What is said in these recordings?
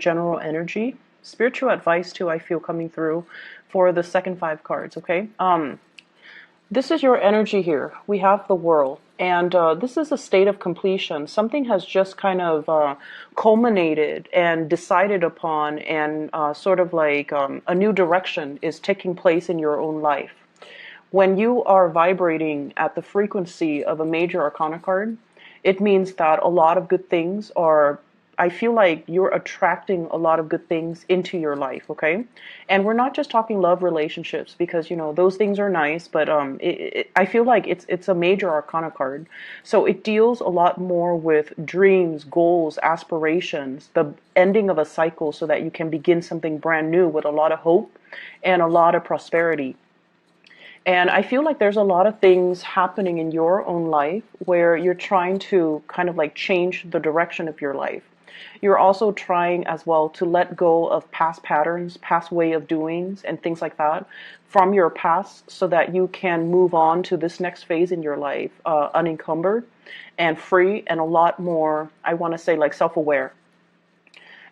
general energy. Spiritual advice too, I feel coming through for the second 5 cards, okay? This is your energy here. We have the world, and this is a state of completion. Something has just kind of culminated and decided upon, and sort of like a new direction is taking place in your own life. When you are vibrating at the frequency of a major arcana card, it means that a lot of good things are, I feel like you're attracting a lot of good things into your life, okay? And we're not just talking love relationships, because, you know, those things are nice, but I feel like it's a major arcana card. So it deals a lot more with dreams, goals, aspirations, the ending of a cycle so that you can begin something brand new with a lot of hope and a lot of prosperity. And I feel like there's a lot of things happening in your own life where you're trying to kind of like change the direction of your life. You're also trying as well to let go of past patterns, past way of doings, and things like that from your past so that you can move on to this next phase in your life unencumbered and free and a lot more, I want to say, like self-aware.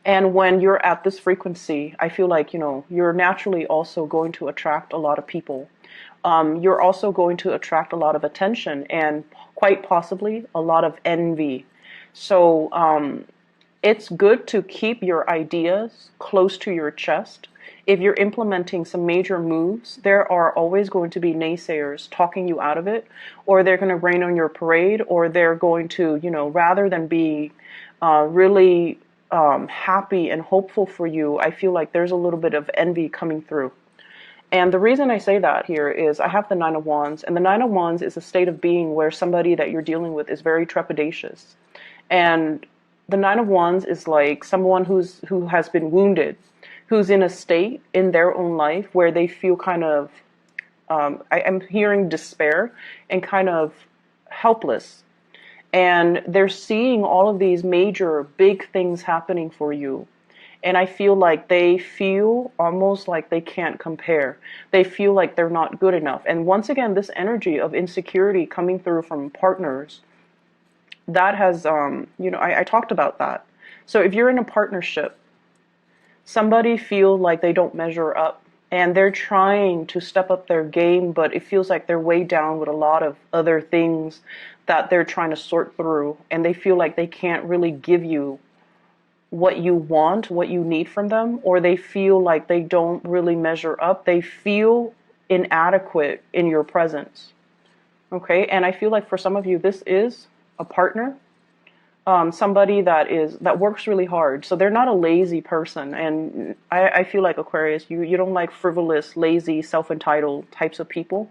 And when you're at this frequency, I feel like, you know, you're naturally also going to attract a lot of people. You're also going to attract a lot of attention and quite possibly a lot of envy. So it's good to keep your ideas close to your chest. If you're implementing some major moves, there are always going to be naysayers talking you out of it, or they're going to rain on your parade, or they're going to, you know, rather than be really happy and hopeful for you, I feel like there's a little bit of envy coming through. And the reason I say that here is I have the Nine of Wands, and the Nine of Wands is a state of being where somebody that you're dealing with is very trepidatious. And the Nine of Wands is like someone who has been wounded, who's in a state in their own life where they feel kind of, I'm hearing despair and kind of helpless. And they're seeing all of these major, big things happening for you. And I feel like they feel almost like they can't compare. They feel like they're not good enough. And once again, this energy of insecurity coming through from partners, that has, you know, I talked about that. So if you're in a partnership, somebody feels like they don't measure up and they're trying to step up their game, but it feels like they're way down with a lot of other things that they're trying to sort through. And they feel like they can't really give you what you want, what you need from them, or they feel like they don't really measure up. They feel inadequate in your presence. Okay, and I feel like for some of you, this is a partner, somebody that works really hard. So they're not a lazy person, and I feel like Aquarius, you don't like frivolous, lazy, self-entitled types of people.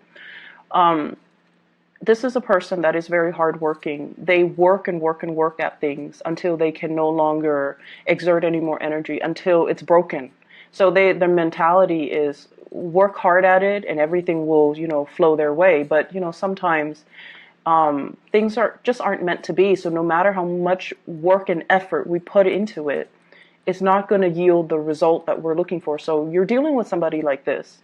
This is a person that is very hardworking. They work and work and work at things until they can no longer exert any more energy, until it's broken. So their mentality is work hard at it and everything will, you know, flow their way. But, you know, sometimes things aren't meant to be. So no matter how much work and effort we put into it, it's not going to yield the result that we're looking for. So you're dealing with somebody like this.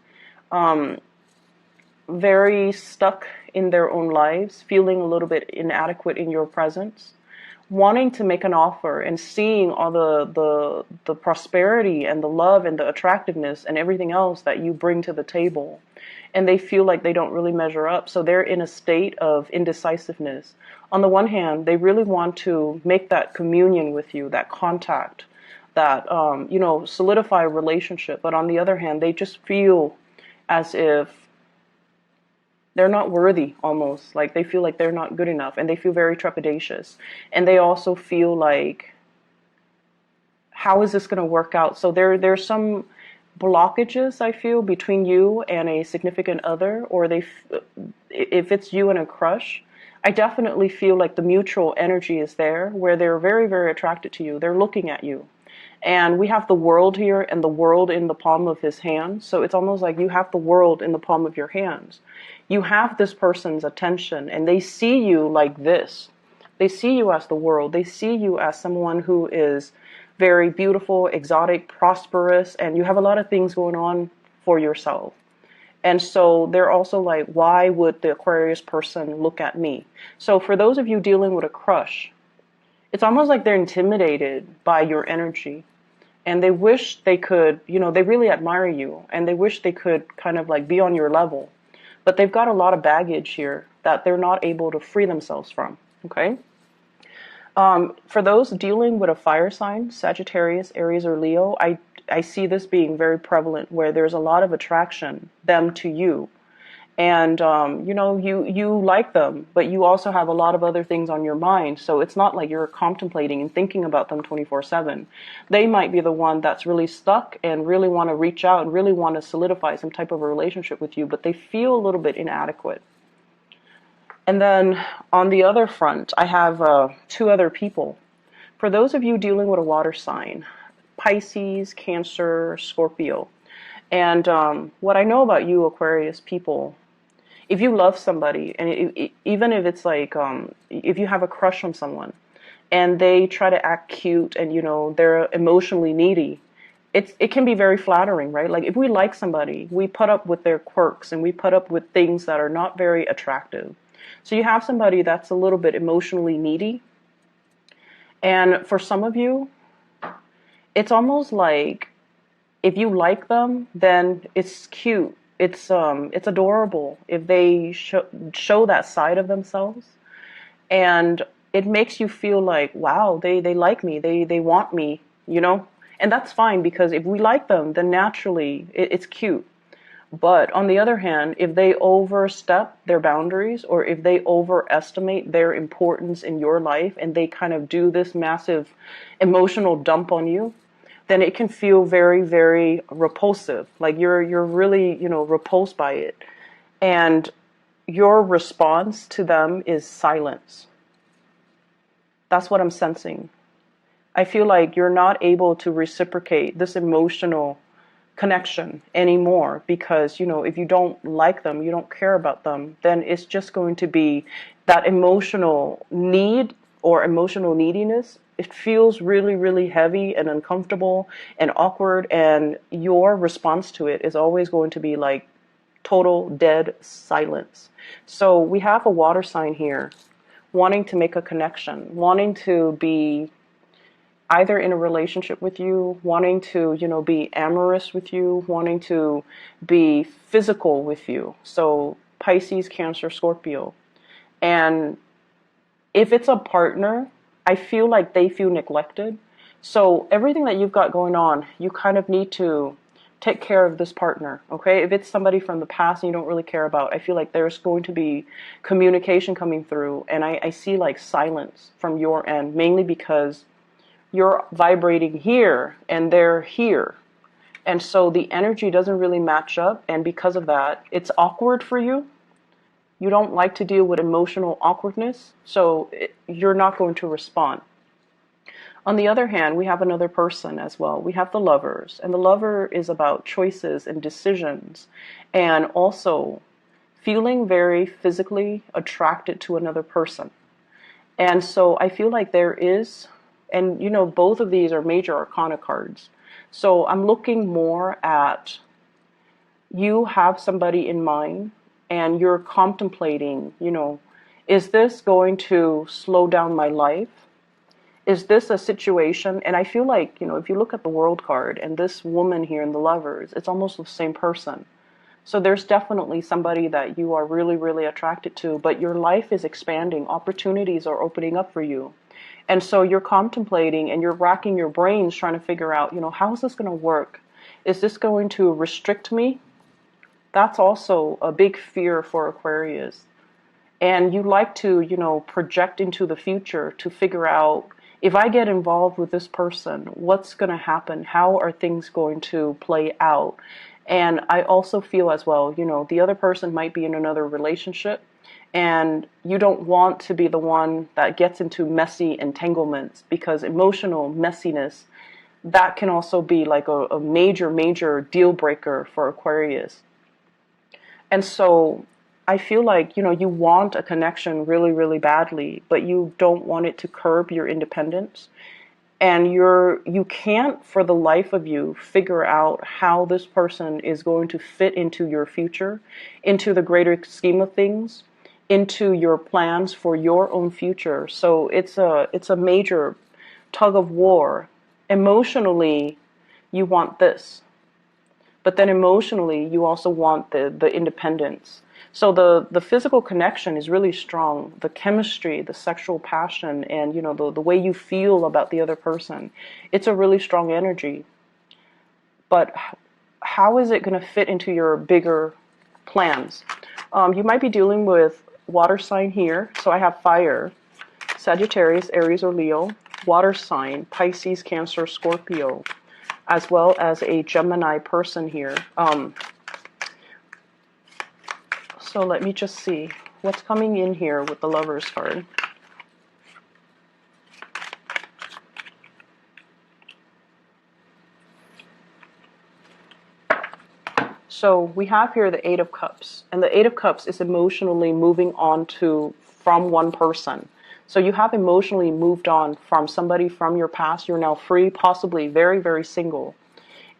Very stuck in their own lives, feeling a little bit inadequate in your presence, wanting to make an offer and seeing all the prosperity and the love and the attractiveness and everything else that you bring to the table. And they feel like they don't really measure up. So they're in a state of indecisiveness. On the one hand, they really want to make that communion with you, that contact, that, you know, solidify a relationship. But on the other hand, they just feel as if they're not worthy, almost like they feel like they're not good enough, and they feel very trepidatious. And they also feel like, how is this going to work out? So there's some blockages, I feel, between you and a significant other, or if it's you and a crush, I definitely feel like the mutual energy is there where they're very, very attracted to you. They're looking at you. And we have the world here and the world in the palm of his hand. So it's almost like you have the world in the palm of your hands. You have this person's attention and they see you like this. They see you as the world. They see you as someone who is very beautiful, exotic, prosperous, and you have a lot of things going on for yourself. And so they're also like, why would the Aquarius person look at me? So for those of you dealing with a crush, it's almost like they're intimidated by your energy. and they wish they could, they really admire you, and they wish they could kind of like be on your level, but they've got a lot of baggage here that they're not able to free themselves from. Okay. For those dealing with a fire sign, Sagittarius, Aries, or Leo, I see this being very prevalent, where there's a lot of attraction, them to you. And, you like them, but you also have a lot of other things on your mind. So it's not like you're contemplating and thinking about them 24/7. They might be the one that's really stuck and really want to reach out and really want to solidify some type of a relationship with you, but they feel a little bit inadequate. And then on the other front, I have two other people. For those of you dealing with a water sign, Pisces, Cancer, Scorpio. And what I know about you, Aquarius people, if you love somebody, and even if it's like, if you have a crush on someone, and they try to act cute, and they're emotionally needy, it can be very flattering, right? Like if we like somebody, we put up with their quirks, and we put up with things that are not very attractive. So you have somebody that's a little bit emotionally needy, and for some of you, it's almost like if you like them, then it's cute. It's adorable if they show that side of themselves, and it makes you feel like, wow, they like me, they want me, and that's fine, because if we like them, then naturally it's cute. But on the other hand, if they overstep their boundaries, or if they overestimate their importance in your life, and they kind of do this massive emotional dump on you, then it can feel very, very repulsive. Like you're really, repulsed by it. And your response to them is silence. That's what I'm sensing. I feel like you're not able to reciprocate this emotional connection anymore, because, if you don't like them, you don't care about them, then it's just going to be that emotional need or emotional neediness. It feels really, really heavy and uncomfortable and awkward, and your response to it is always going to be like total dead silence. So we have a water sign here wanting to make a connection, wanting to be either in a relationship with you, wanting to, be amorous with you, wanting to be physical with you. So Pisces, Cancer, Scorpio. And if it's a partner, I feel like they feel neglected. So everything that you've got going on, you kind of need to take care of this partner, okay? If it's somebody from the past and you don't really care about, I feel like there's going to be communication coming through. And I see like silence from your end, mainly because you're vibrating here and they're here. And so the energy doesn't really match up. And because of that, it's awkward for you. You don't like to deal with emotional awkwardness, so you're not going to respond. On the other hand, we have another person as well. We have the Lovers, and the Lover is about choices and decisions, and also feeling very physically attracted to another person. And so I feel like there is, and both of these are major arcana cards. So I'm looking more at, you have somebody in mind, and you're contemplating, is this going to slow down my life? Is this a situation? And I feel like, if you look at the World card and this woman here in the Lovers, it's almost the same person. So there's definitely somebody that you are really, really attracted to, but your life is expanding. Opportunities are opening up for you. And so you're contemplating and you're racking your brains trying to figure out, how is this going to work? Is this going to restrict me? That's also a big fear for Aquarius. And you like to, project into the future to figure out, if I get involved with this person, what's going to happen? How are things going to play out? And I also feel as well, the other person might be in another relationship, and you don't want to be the one that gets into messy entanglements, because emotional messiness, that can also be like a major, major deal breaker for Aquarius. And so I feel like, you want a connection really, really badly, but you don't want it to curb your independence. And you can't, for the life of you, figure out how this person is going to fit into your future, into the greater scheme of things, into your plans for your own future. So it's a major tug of war emotionally, you want this. But then emotionally, you also want the independence. So the physical connection is really strong. The chemistry, the sexual passion, and the way you feel about the other person, it's a really strong energy. But how is it going to fit into your bigger plans? You might be dealing with water sign here. So I have fire, Sagittarius, Aries, or Leo, water sign, Pisces, Cancer, Scorpio, as well as a Gemini person here. So let me just see what's coming in here with the Lovers card. So we have here the Eight of Cups, and the Eight of Cups is emotionally moving on from one person. So you have emotionally moved on from somebody from your past. You're now free, possibly very, very single.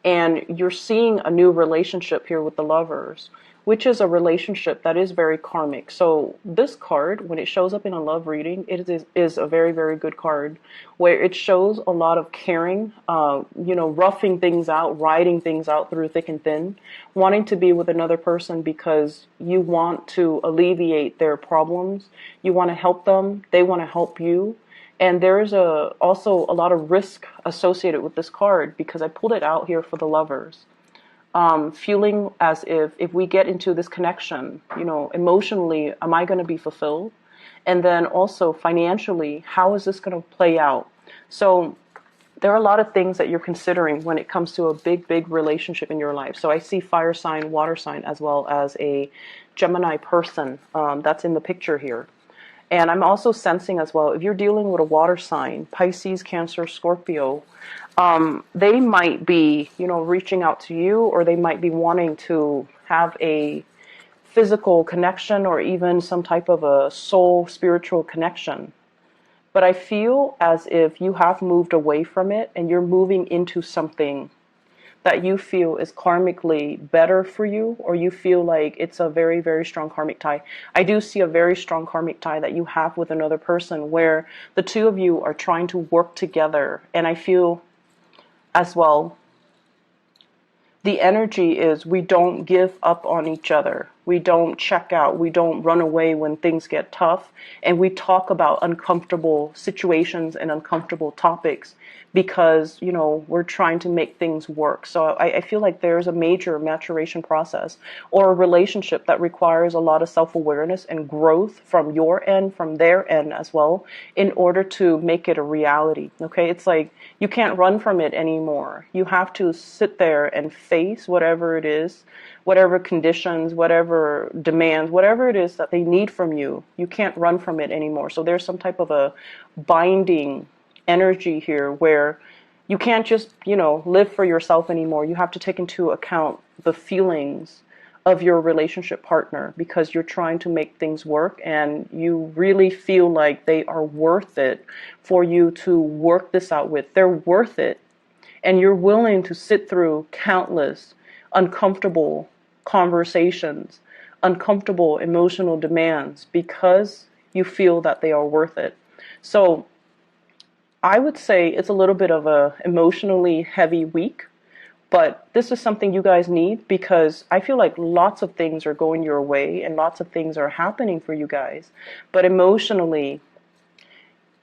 And you're seeing a new relationship here with the Lovers, which is a relationship that is very karmic. So this card, when it shows up in a love reading, it is a very, very good card, where it shows a lot of caring, roughing things out, riding things out through thick and thin, wanting to be with another person because you want to alleviate their problems. You want to help them. They want to help you. And there is also a lot of risk associated with this card, because I pulled it out here for the Lovers. Feeling as if we get into this connection, emotionally, am I going to be fulfilled? And then also financially, how is this going to play out? So there are a lot of things that you're considering when it comes to a big, big relationship in your life. So I see fire sign, water sign, as well as a Gemini person that's in the picture here. And I'm also sensing as well, if you're dealing with a water sign, Pisces, Cancer, Scorpio, they might be, reaching out to you, or they might be wanting to have a physical connection, or even some type of a soul spiritual connection. But I feel as if you have moved away from it and you're moving into something that you feel is karmically better for you, or you feel like it's a very, very strong karmic tie. I do see a very strong karmic tie that you have with another person, where the two of you are trying to work together. And I feel as well, the energy is, we don't give up on each other. We don't check out. We don't run away when things get tough. And we talk about uncomfortable situations and uncomfortable topics, because, we're trying to make things work. So I feel like there's a major maturation process, or a relationship that requires a lot of self-awareness and growth from your end, from their end as well, in order to make it a reality. Okay, it's like you can't run from it anymore. You have to sit there and face whatever it is, whatever conditions, whatever demands, whatever it is that they need from you. You can't run from it anymore. So there's some type of a binding energy here, where you can't just, live for yourself anymore. You have to take into account the feelings of your relationship partner, because you're trying to make things work, and you really feel like they are worth it for you to work this out with. They're worth it. And you're willing to sit through countless uncomfortable conversations, uncomfortable emotional demands, because you feel that they are worth it. So I would say it's a little bit of a emotionally heavy week, but this is something you guys need, because I feel like lots of things are going your way and lots of things are happening for you guys. But emotionally,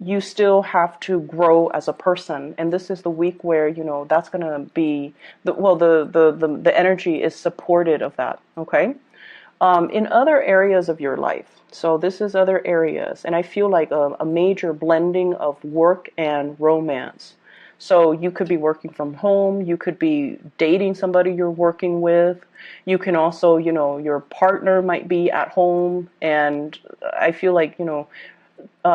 you still have to grow as a person, and this is the week where that's going to be the energy is supported of that. Okay. In other areas of your life, so this is other areas, and I feel like a major blending of work and romance. So you could be working from home, you could be dating somebody you're working with, you can also, your partner might be at home, and I feel like,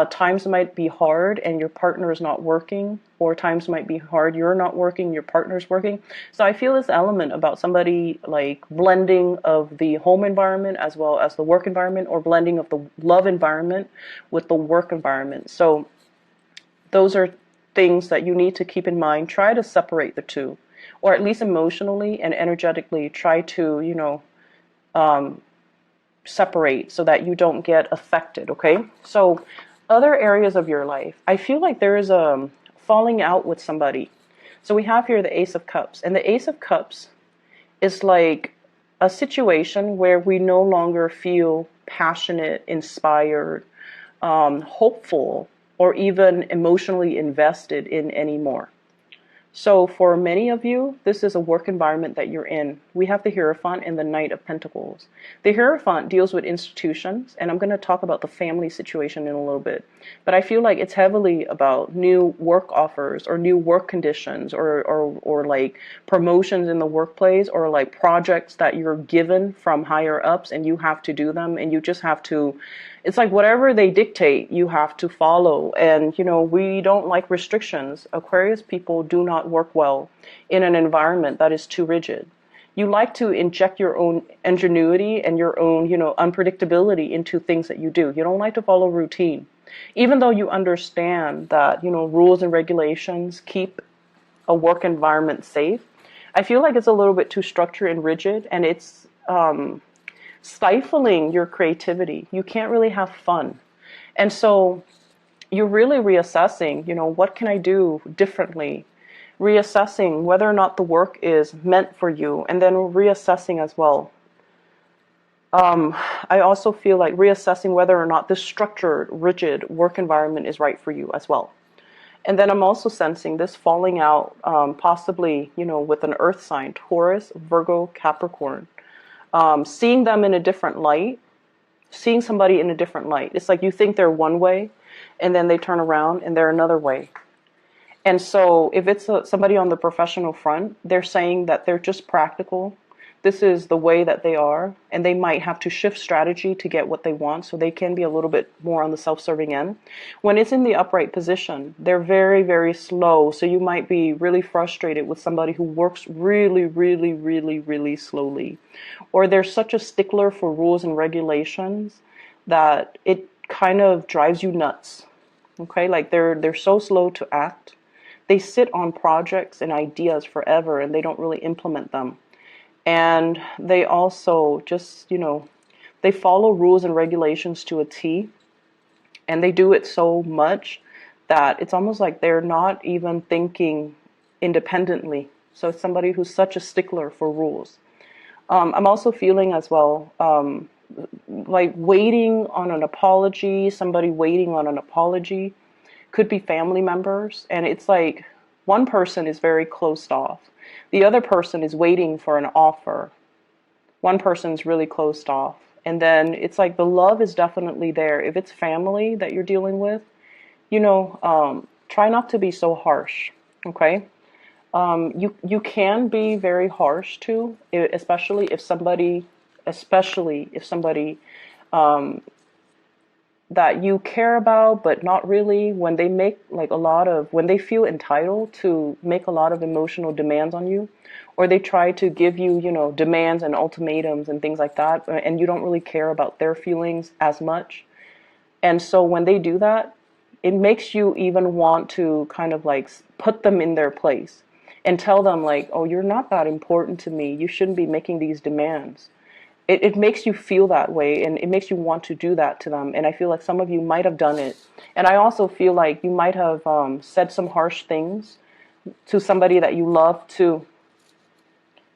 times might be hard and your partner is not working, or times might be hard, you're not working, your partner's working. So I feel this element about somebody like blending of the home environment as well as the work environment, or blending of the love environment with the work environment. So those are things that you need to keep in mind. Try to separate the two, or at least emotionally and energetically try to, separate, so that you don't get affected. Okay. So other areas of your life, I feel like there is a falling out with somebody. So we have here the Ace of Cups, and the Ace of Cups is like a situation where we no longer feel passionate, inspired, hopeful, or even emotionally invested in anymore. So for many of you, this is a work environment that you're in. We have the Hierophant and the Knight of Pentacles. The Hierophant deals with institutions, and I'm going to talk about the family situation in a little bit. But I feel like it's heavily about new work offers or new work conditions or like promotions in the workplace or like projects that you're given from higher ups and you have to do them and you just have to, it's like whatever they dictate, you have to follow. And, you know, we don't like restrictions. Aquarius people do not work well in an environment that is too rigid. You like to inject your own ingenuity and your own, you know, unpredictability into things that you do. You don't like to follow routine. Even though you understand that, you know, rules and regulations keep a work environment safe, I feel like it's a little bit too structured and rigid, and it's stifling your creativity. You can't really have fun. And so you're really reassessing, you know, what can I do differently? Reassessing whether or not the work is meant for you, and then reassessing as well. I also feel like reassessing whether or not this structured, rigid work environment is right for you as well. And then I'm also sensing this falling out, possibly, you know, with an earth sign, Taurus, Virgo, Capricorn. Seeing them in a different light, seeing somebody in a different light. It's like you think they're one way, and then they turn around and they're another way. And so if it's somebody on the professional front, they're saying that they're just practical. This is the way that they are, and they might have to shift strategy to get what they want, so they can be a little bit more on the self-serving end. When it's in the upright position, they're very, very slow, so you might be really frustrated with somebody who works really, really, really, really slowly. Or they're such a stickler for rules and regulations that it kind of drives you nuts. Okay, like they're so slow to act. They sit on projects and ideas forever, and they don't really implement them. And they also just, you know, they follow rules and regulations to a T, and they do it so much that it's almost like they're not even thinking independently. So it's somebody who's such a stickler for rules. I'm also feeling as well, like waiting on an apology, somebody waiting on an apology. Could be family members, and it's like one person is very closed off. The other person is waiting for an offer. One person's really closed off. And then it's like the love is definitely there. If it's family that you're dealing with, you know, try not to be so harsh, okay? You can be very harsh too, especially if somebody that you care about, but not really, when they make like when they feel entitled to make a lot of emotional demands on you, or they try to give you, you know, demands and ultimatums and things like that, and you don't really care about their feelings as much. And so when they do that, it makes you even want to kind of like put them in their place and tell them like, oh, you're not that important to me. You shouldn't be making these demands. It makes you feel that way, and it makes you want to do that to them. And I feel like some of you might have done it. And I also feel like you might have said some harsh things to somebody that you love too,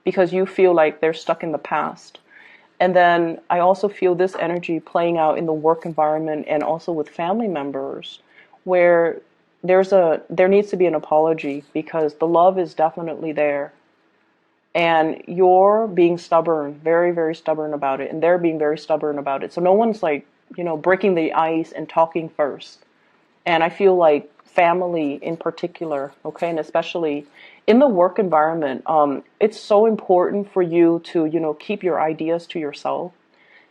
because you feel like they're stuck in the past. And then I also feel this energy playing out in the work environment and also with family members, where there needs to be an apology, because the love is definitely there. And you're being stubborn, very, very stubborn about it. And they're being very stubborn about it. So no one's like, you know, breaking the ice and talking first. And I feel like family in particular, okay, and especially in the work environment, it's so important for you to, you know, keep your ideas to yourself.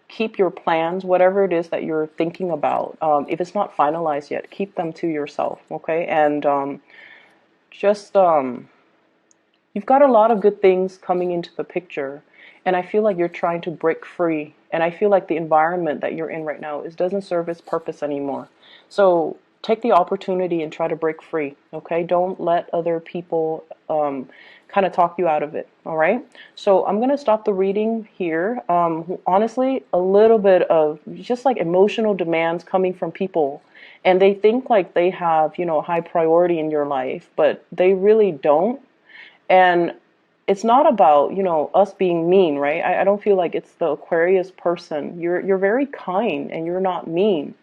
Keep your plans, whatever it is that you're thinking about. If it's not finalized yet, keep them to yourself, okay? And just... You've got a lot of good things coming into the picture, and I feel like you're trying to break free, and I feel like the environment that you're in right now doesn't serve its purpose anymore. So take the opportunity and try to break free, okay? Don't let other people kind of talk you out of it, all right? So I'm going to stop the reading here. Honestly, a little bit of just like emotional demands coming from people, and they think like they have, high priority in your life, but they really don't. And it's not about, us being mean, right? I don't feel like it's the Aquarius person. You're very kind and you're not mean.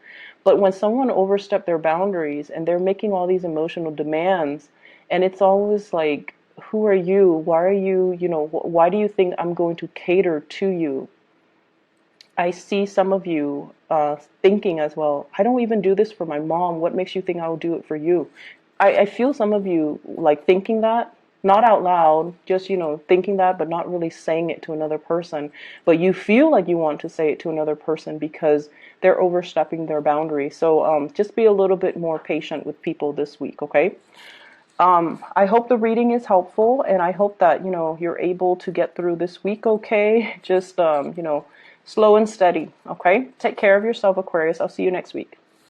But when someone oversteps their boundaries and they're making all these emotional demands, and it's always like, who are you? Why are you, why do you think I'm going to cater to you? I see some of you thinking as well, I don't even do this for my mom. What makes you think I will do it for you? I feel some of you like thinking that, not out loud, just, thinking that, but not really saying it to another person. But you feel like you want to say it to another person because they're overstepping their boundary. So just be a little bit more patient with people this week, okay? I hope the reading is helpful, and I hope that, you're able to get through this week okay. Just, slow and steady, okay? Take care of yourself, Aquarius. I'll see you next week.